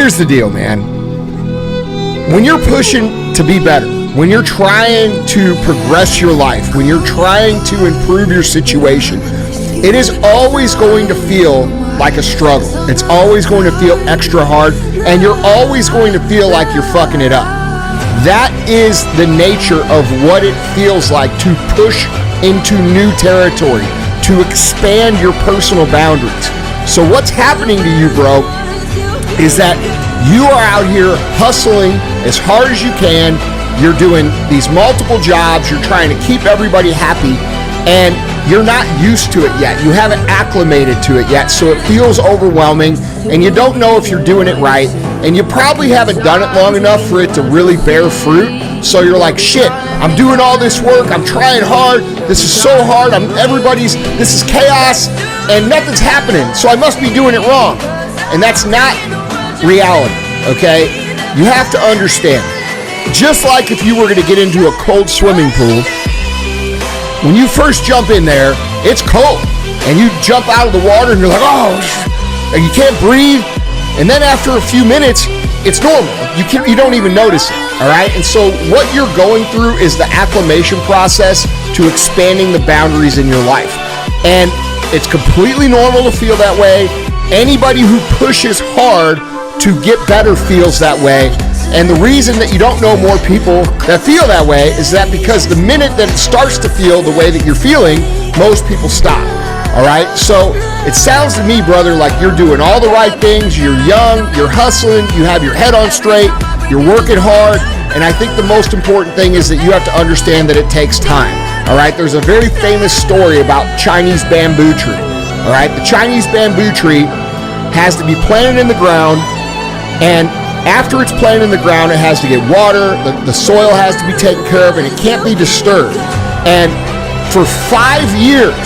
here's the deal, man. When you're pushing to be better, when you're trying to progress your life, when you're trying to improve your situation, it is always going to feel like a struggle. It's always going to feel extra hard, and you're always going to feel like you're fucking it up. That is the nature of what it feels like to push into new territory, to expand your personal boundaries. So what's happening to you, bro, is that you are out here hustling as hard as you can. You're doing these multiple jobs. You're trying to keep everybody happy, and you're not used to it yet. You haven't acclimated to it yet, so it feels overwhelming, and you don't know if you're doing it right, and you probably haven't done it long enough for it to really bear fruit. So you're like, shit, I'm doing all this work. I'm trying hard. This is so hard. This is chaos, and nothing's happening, so I must be doing it wrong. And that's not reality, okay? You have to understand, just like if you were going to get into a cold swimming pool, when you first jump in there, it's cold, and you jump out of the water and you're like, oh, and you can't breathe, and then after a few minutes, it's normal. You don't even notice it, all right? And so what you're going through is the acclimation process to expanding the boundaries in your life, and it's completely normal to feel that way. Anybody who pushes hard to get better feels that way. And the reason that you don't know more people that feel that way is that because the minute that it starts to feel the way that you're feeling, most people stop. All right? So it sounds to me, brother, like you're doing all the right things. You're young, you're hustling, you have your head on straight, you're working hard. And I think the most important thing is that you have to understand that it takes time. All right? There's a very famous story about Chinese bamboo tree. All right? The Chinese bamboo tree has to be planted in the ground, and after it's planted in the ground, it has to get water, the soil has to be taken care of, and it can't be disturbed. And for 5 years,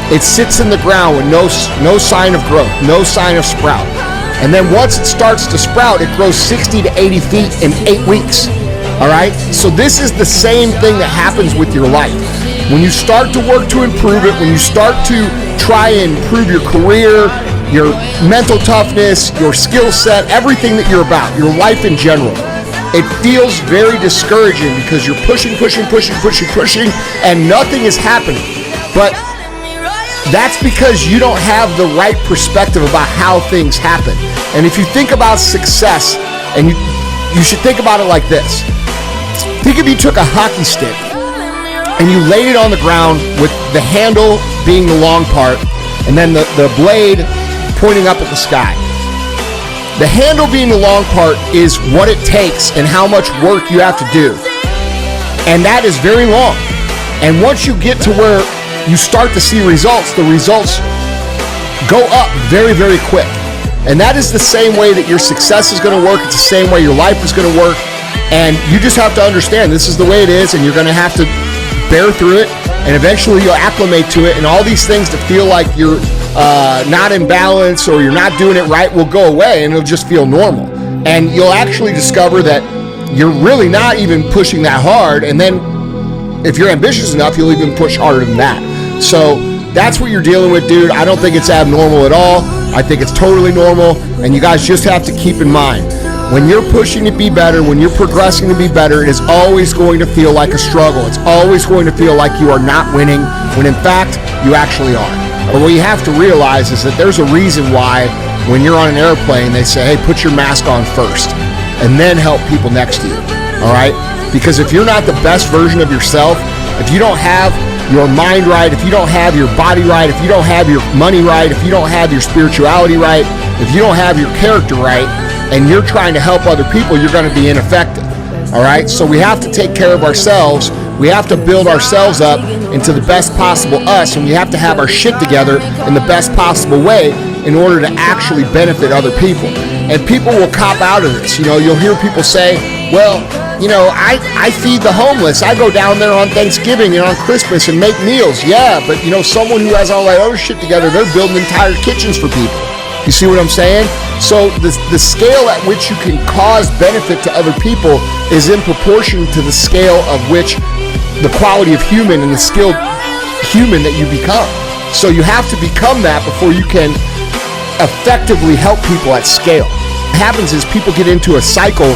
it sits in the ground with no sign of growth, no sign of sprout. And then once it starts to sprout, it grows 60 to 80 feet in 8 weeks. All right? So this is the same thing that happens with your life. When you start to work to improve it, when you start to try and improve your career, your mental toughness, your skill set, everything that you're about, your life in general, it feels very discouraging because you're pushing, and nothing is happening. But that's because you don't have the right perspective about how things happen. And if you think about success, and you should think about it like this. Think if you took a hockey stick and you laid it on the ground with the handle being the long part, and then the blade pointing up at the sky. The handle being the long part is what it takes and how much work you have to do. And that is very long. And once you get to where you start to see results, the results go up very, very quick. And that is the same way that your success is going to work. It's the same way your life is going to work. And you just have to understand this is the way it is, and you're going to have to bear through it, and eventually you'll acclimate to it, and all these things that feel like you're not in balance or you're not doing it right will go away, and it'll just feel normal. And you'll actually discover that you're really not even pushing that hard, and then if you're ambitious enough, you'll even push harder than that. So that's what you're dealing with, dude. I don't think it's abnormal at all. I think it's totally normal, and you guys just have to keep in mind, when you're pushing to be better, when you're progressing to be better, it is always going to feel like a struggle. It's always going to feel like you are not winning, when in fact, you actually are. But what you have to realize is that there's a reason why when you're on an airplane, they say, hey, put your mask on first, and then help people next to you, all right? Because if you're not the best version of yourself, if you don't have your mind right, if you don't have your body right, if you don't have your money right, if you don't have your spirituality right, if you don't have your character right, and you're trying to help other people, you're going to be ineffective, all right? So we have to take care of ourselves. We have to build ourselves up into the best possible us, and we have to have our shit together in the best possible way in order to actually benefit other people. And people will cop out of this. You know, you'll hear people say, well, you know, I feed the homeless. I go down there on Thanksgiving and on Christmas and make meals. Yeah, but you know, someone who has all that other shit together, they're building entire kitchens for people. You see what I'm saying? So the scale at which you can cause benefit to other people is in proportion to the scale of which the quality of human and the skilled human that you become. So you have to become that before you can effectively help people at scale. What happens is people get into a cycle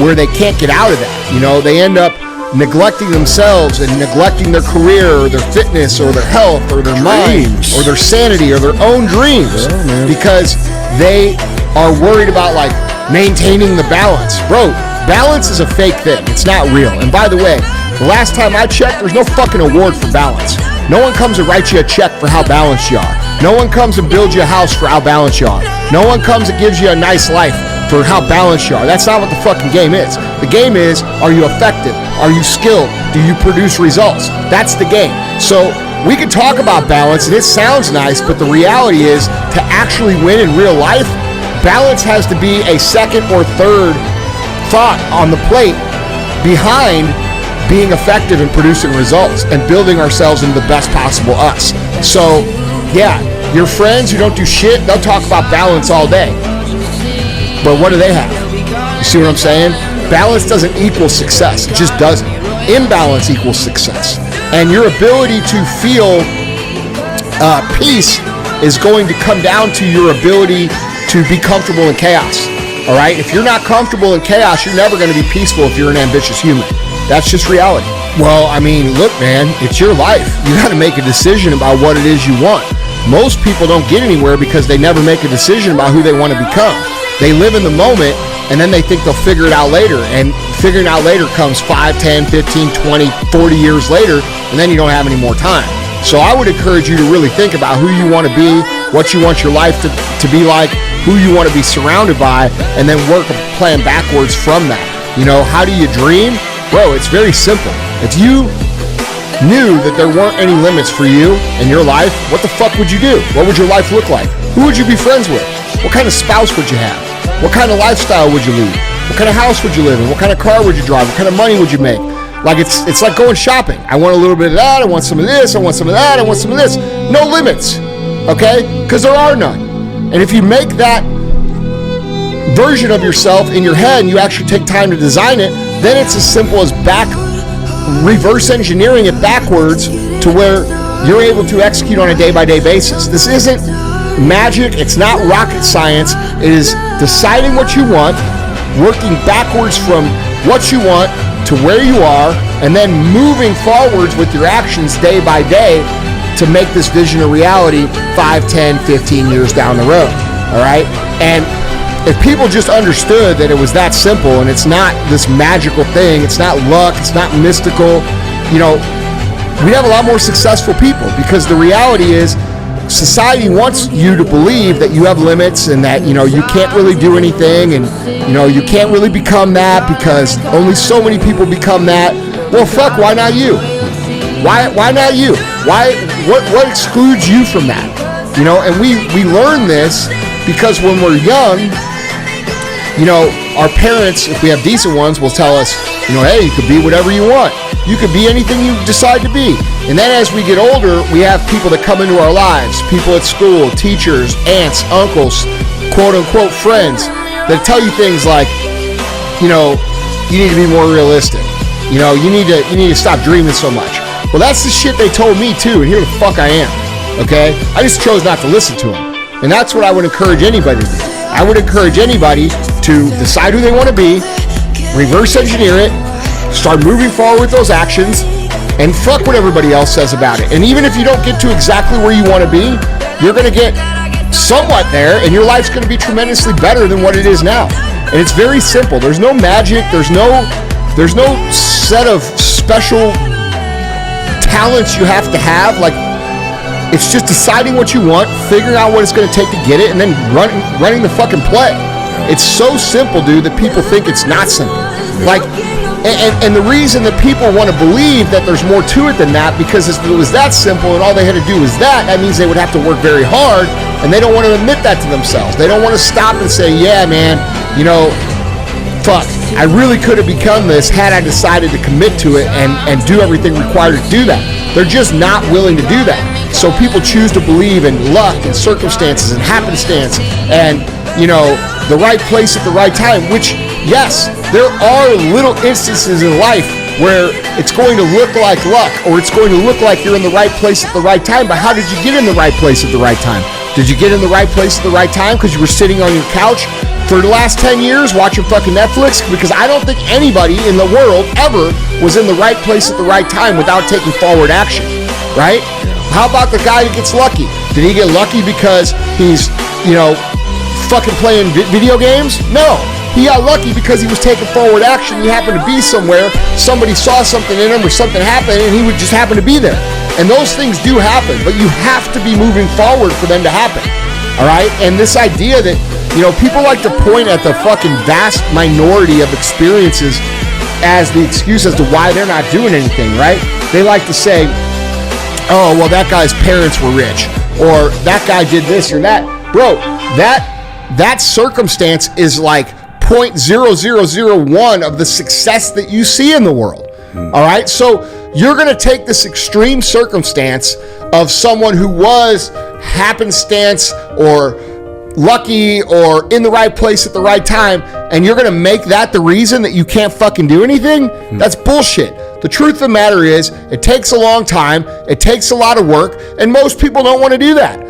where they can't get out of that. You know, they end up neglecting themselves and neglecting their career or their fitness or their health or their mind or their sanity or their own dreams because they are worried about like maintaining the balance. Bro, balance is a fake thing. It's not real. And by the way, the last time I checked, there's no fucking award for balance. No one comes and writes you a check for how balanced you are. No one comes and builds you a house for how balanced you are. No one comes and gives you a nice life for how balanced you are. That's not what the fucking game is. The game is, are you effective? Are you skilled? Do you produce results? That's the game. So we can talk about balance and it sounds nice, but the reality is to actually win in real life, balance has to be a second or third thought on the plate behind being effective and producing results and building ourselves into the best possible us. So yeah, your friends who don't do shit, they'll talk about balance all day. But what do they have? You see what I'm saying? Balance doesn't equal success. It just doesn't. Imbalance equals success. And your ability to feel peace is going to come down to your ability to be comfortable in chaos. All right? If you're not comfortable in chaos, you're never going to be peaceful if you're an ambitious human. That's just reality. Well, I mean, look, man, it's your life. You got to make a decision about what it is you want. Most people don't get anywhere because they never make a decision about who they want to become. They live in the moment, and then they think they'll figure it out later. And figuring out later comes 5, 10, 15, 20, 40 years later, and then you don't have any more time. So I would encourage you to really think about who you want to be, what you want your life to be like, who you want to be surrounded by, and then work a plan backwards from that. You know, how do you dream? Bro, it's very simple. If you knew that there weren't any limits for you in your life, what the fuck would you do? What would your life look like? Who would you be friends with? What kind of spouse would you have? What kind of lifestyle would you lead? What kind of house would you live in? What kind of car would you drive? What kind of money would you make? Like it's like going shopping. I want a little bit of that. I want some of this. I want some of that. I want some of this. No limits, okay? Because there are none. And if you make that version of yourself in your head and you actually take time to design it, then it's as simple as reverse engineering it backwards to where you're able to execute on a day-by-day basis. This isn't magic. It's not rocket science. It is deciding what you want, working backwards from what you want to where you are, and then moving forwards with your actions day by day to make this vision a reality 5, 10, 15 years down the road. All right? And if people just understood that it was that simple and it's not this magical thing, it's not luck, it's not mystical, you know, we'd have a lot more successful people, because the reality is society wants you to believe that you have limits and that, you know, you can't really do anything and, you know, you can't really become that because only so many people become that. Well, fuck, why not you? Why not you? What excludes you from that? You know, and we learn this because when we're young, you know, our parents, if we have decent ones, will tell us, you know, hey, you could be whatever you want. You could be anything you decide to be. And then as we get older, we have people that come into our lives, people at school, teachers, aunts, uncles, quote unquote friends, that tell you things like, you know, you need to be more realistic. You know, you need to stop dreaming so much. Well, that's the shit they told me too, and here the fuck I am. Okay? I just chose not to listen to them. And that's what I would encourage anybody to do. I would encourage anybody to decide who they want to be, reverse engineer it, start moving forward with those actions, and fuck what everybody else says about it. And even if you don't get to exactly where you want to be, you're going to get somewhat there, and your life's going to be tremendously better than what it is now. And it's very simple. There's no magic. There's no set of special talents you have to have. Like, it's just deciding what you want, figuring out what it's going to take to get it, and then running the fucking play. It's so simple, dude, that people think it's not simple. Like, and the reason that people want to believe that there's more to it than that, because if it was that simple and all they had to do was that means they would have to work very hard, and they don't want to admit that to themselves. They don't want to stop and say, yeah, man, you know, fuck, I really could have become this had I decided to commit to it and do everything required to do that. They're just not willing to do that. So people choose to believe in luck and circumstances and happenstance and, you know, the right place at the right time, which, yes, there are little instances in life where it's going to look like luck or it's going to look like you're in the right place at the right time, but how did you get in the right place at the right time? Did you get in the right place at the right time because you were sitting on your couch for the last 10 years watching fucking Netflix? Because I don't think anybody in the world ever was in the right place at the right time without taking forward action, right? How about the guy who gets lucky? Did he get lucky because he's, fucking playing video games? No. He got lucky because he was taking forward action. He happened to be somewhere, somebody saw something in him or something happened, and he would just happen to be there. And those things do happen, but you have to be moving forward for them to happen, all right? And this idea that, people like to point at the fucking vast minority of experiences as the excuse as to why they're not doing anything, right? They like to say, oh, well, that guy's parents were rich, or that guy did this or that. Bro, that circumstance is like 0.0001 of the success that you see in the world. All right, so you're going to take this extreme circumstance of someone who was happenstance or lucky or in the right place at the right time, and you're going to make that the reason that you can't fucking do anything? That's bullshit. The truth of the matter is, it takes a long time, it takes a lot of work, and most people don't want to do that.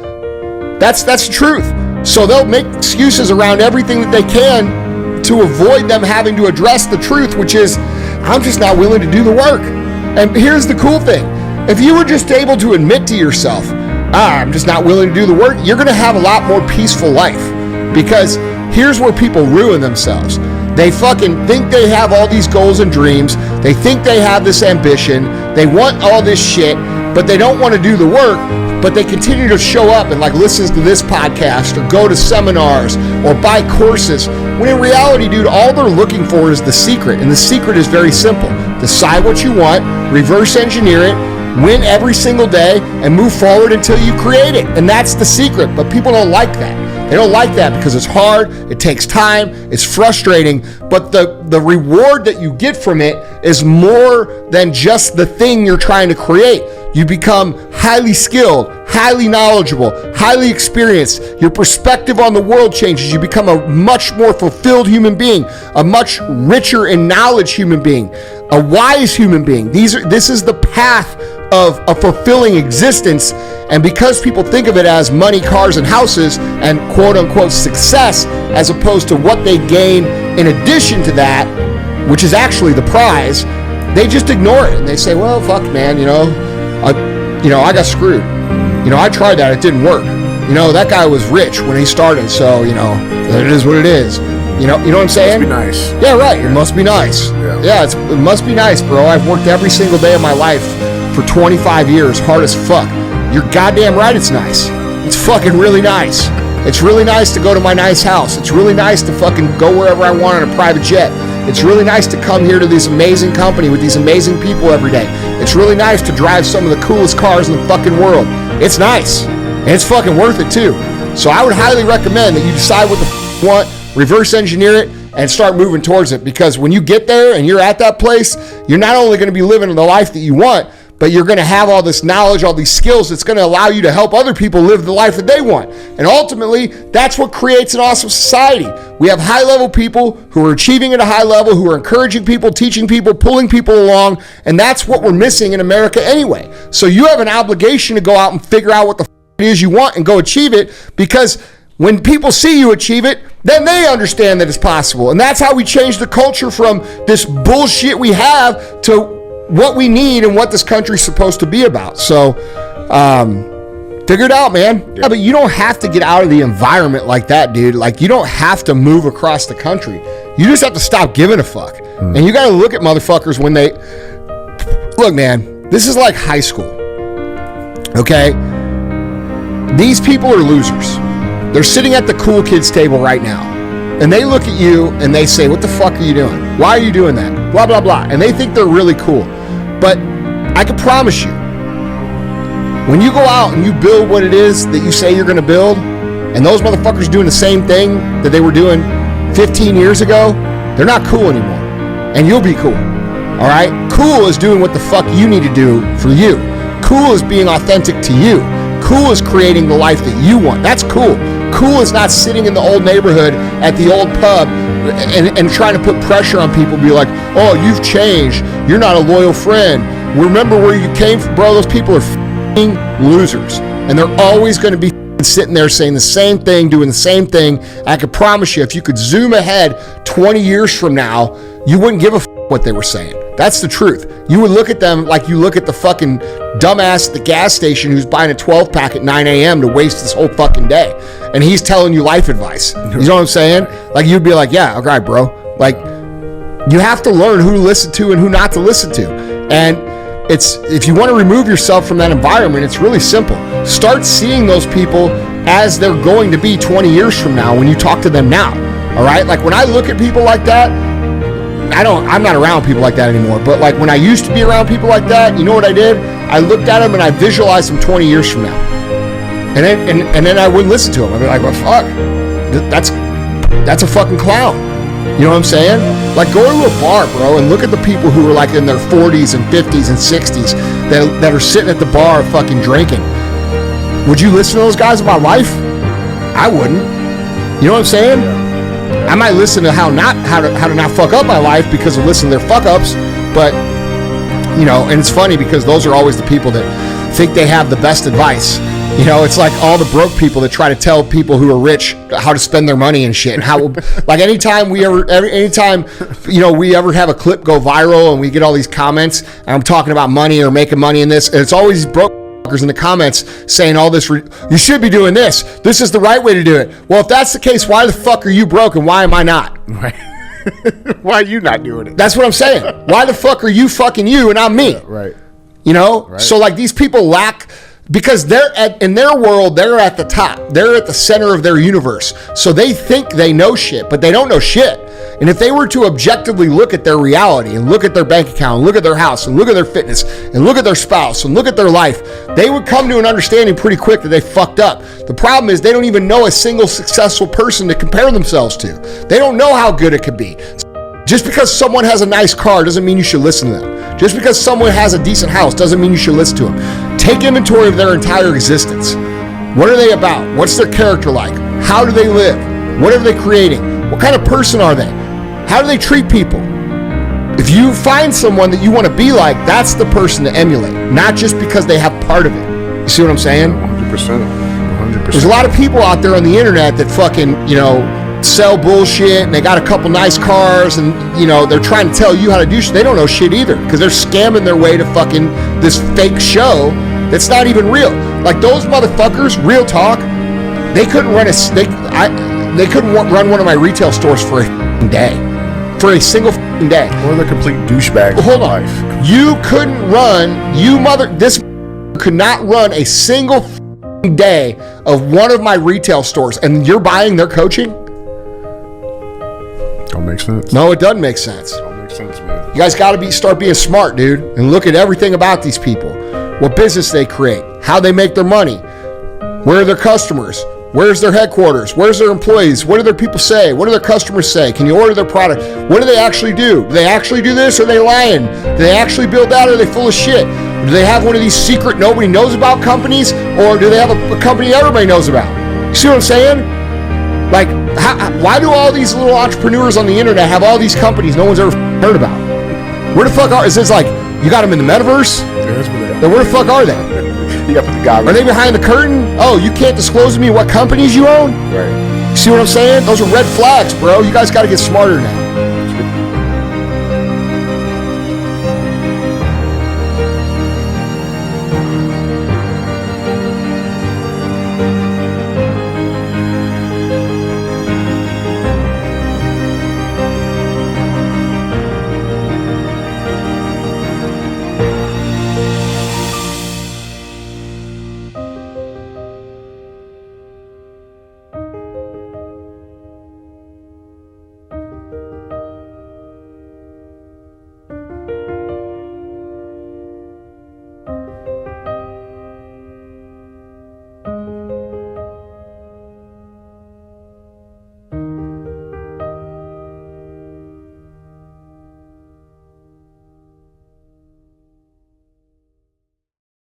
That's the truth. So they'll make excuses around everything that they can to avoid them having to address the truth, which is, I'm just not willing to do the work. And here's the cool thing. If you were just able to admit to yourself, I'm just not willing to do the work, you're going to have a lot more peaceful life. Because here's where people ruin themselves. They fucking think they have all these goals and dreams. They think they have this ambition. They want all this shit, but they don't want to do the work. But they continue to show up and listen to this podcast or go to seminars or buy courses. When in reality, dude, all they're looking for is the secret. And the secret is very simple. Decide what you want, reverse engineer it, win every single day, and move forward until you create it. And that's the secret. But people don't like that. They don't like that because it's hard, it takes time, it's frustrating, but the reward that you get from it is more than just the thing you're trying to create. You become highly skilled, highly knowledgeable, highly experienced. Your perspective on the world changes. You become a much more fulfilled human being, a much richer in knowledge human being, a wise human being. This is the path of a fulfilling existence. And because people think of it as money, cars, and houses, and quote unquote success, as opposed to what they gain in addition to that, which is actually the prize, they just ignore it. And they say, well, fuck, man, I got screwed. I tried that, it didn't work. That guy was rich when he started, so, it is what it is. You know what I'm saying? It must be nice. Yeah, right. It must be nice. Yeah, it must be nice, bro. I've worked every single day of my life for 25 years, hard as fuck. You're goddamn right it's nice. It's fucking really nice. It's really nice to go to my nice house. It's really nice to fucking go wherever I want on a private jet. It's really nice to come here to this amazing company with these amazing people every day. It's really nice to drive some of the coolest cars in the fucking world. It's nice. And it's fucking worth it too. So I would highly recommend that you decide what the f*** you want, reverse engineer it, and start moving towards it. Because when you get there and you're at that place, you're not only going to be living the life that you want, but you're going to have all this knowledge, all these skills that's going to allow you to help other people live the life that they want. And ultimately, that's what creates an awesome society. We have high-level people who are achieving at a high level, who are encouraging people, teaching people, pulling people along, and that's what we're missing in America anyway. So you have an obligation to go out and figure out what the it is you want and go achieve it, because when people see you achieve it, then they understand that it's possible. And that's how we change the culture from this bullshit we have to what we need and what this country's supposed to be about. So, figure it out, man. Yeah, but you don't have to get out of the environment like that, dude. You don't have to move across the country. You just have to stop giving a fuck. And you got to look at motherfuckers when they... Look, man, this is like high school. Okay? These people are losers. They're sitting at the cool kids table right now. And they look at you and they say, what the fuck are you doing? Why are you doing that? Blah, blah, blah. And they think they're really cool. But I can promise you, when you go out and you build what it is that you say you're going to build, and those motherfuckers doing the same thing that they were doing 15 years ago, they're not cool anymore. And you'll be cool. All right? Cool is doing what the fuck you need to do for you. Cool is being authentic to you. Cool is creating the life that you want. That's cool. Cool is not sitting in the old neighborhood at the old pub and trying to put pressure on people, be like, oh, you've changed. You're not a loyal friend. Remember where you came from, bro. Those people are f***ing losers. And they're always going to be sitting there saying the same thing, doing the same thing. I can promise you, if you could zoom ahead 20 years from now, you wouldn't give a what they were saying. That's the truth. You would look at them like you look at the fucking dumbass at the gas station who's buying a 12-pack at 9 a.m. to waste this whole fucking day. And he's telling you life advice. You know what I'm saying? Like, you'd be like, yeah, okay, bro. Like, you have to learn who to listen to and who not to listen to. And if you want to remove yourself from that environment, it's really simple. Start seeing those people as they're going to be 20 years from now when you talk to them now. All right? Like, when I look at people like that, I'm not around people like that anymore, but like when I used to be around people like that, you know what I did? I looked at them and I visualized them 20 years from now. And then I wouldn't listen to them. I'd be like, well, fuck, that's a fucking clown. You know what I'm saying? Like, go to a bar, bro, and look at the people who are like in their 40s and 50s and 60s that are sitting at the bar fucking drinking. Would you listen to those guys about life? I wouldn't. You know what I'm saying? I might listen to how to not fuck up my life because of listening to their fuck ups, but you know, and it's funny because those are always the people that think they have the best advice. You know, it's like all the broke people that try to tell people who are rich how to spend their money and shit. And how, like, anytime we ever have a clip go viral and we get all these comments, and I'm talking about money or making money in this, and it's always broke in the comments saying all this, you should be doing this. This is the right way to do it. Well, if that's the case, why the fuck are you broke and why am I not? Right. Why are you not doing it? That's what I'm saying. Why the fuck are you fucking you and I'm me? Yeah, right. You know? Right. So like these people lack, because in their world, they're at the top. They're at the center of their universe. So they think they know shit, but they don't know shit. And if they were to objectively look at their reality and look at their bank account, and look at their house and look at their fitness and look at their spouse and look at their life, they would come to an understanding pretty quick that they fucked up. The problem is they don't even know a single successful person to compare themselves to. They don't know how good it could be. Just because someone has a nice car doesn't mean you should listen to them. Just because someone has a decent house doesn't mean you should listen to them. Take inventory of their entire existence. What are they about? What's their character like? How do they live? What are they creating? What kind of person are they? How do they treat people? If you find someone that you want to be like, that's the person to emulate, not just because they have part of it. You see what I'm saying? 100%. There's a lot of people out there on the internet that fucking, you know, sell bullshit and they got a couple nice cars and, you know, they're trying to tell you how to do shit. They don't know shit either because they're scamming their way to fucking this fake show that's not even real. Like those motherfuckers, real talk, they couldn't run they couldn't run one of my retail stores for a day. For a single day. Or the complete douchebag. Well, hold on. You couldn't run, this could not run a single day of one of my retail stores, and you're buying their coaching? Don't make sense. No, it doesn't make sense. Don't make sense, man. You guys got to start being smart, dude, and look at everything about these people. What business they create, how they make their money, where are their customers, where's their headquarters, where's their employees, what do their people say, what do their customers say, can you order their product, what do they actually do they actually do this, or are they lying, do they actually build that, or are they full of shit, do they have one of these secret nobody knows about companies, or do they have a company everybody knows about? You see what I'm saying? Like, why do all these little entrepreneurs on the internet have all these companies no one's ever heard about? Where the fuck is this? Like, you got them in the metaverse? That's where they are. Then where the fuck are they? You got to put the goggles. Are they behind the curtain? Oh, you can't disclose to me what companies you own? Right. See what I'm saying? Those are red flags, bro. You guys got to get smarter now.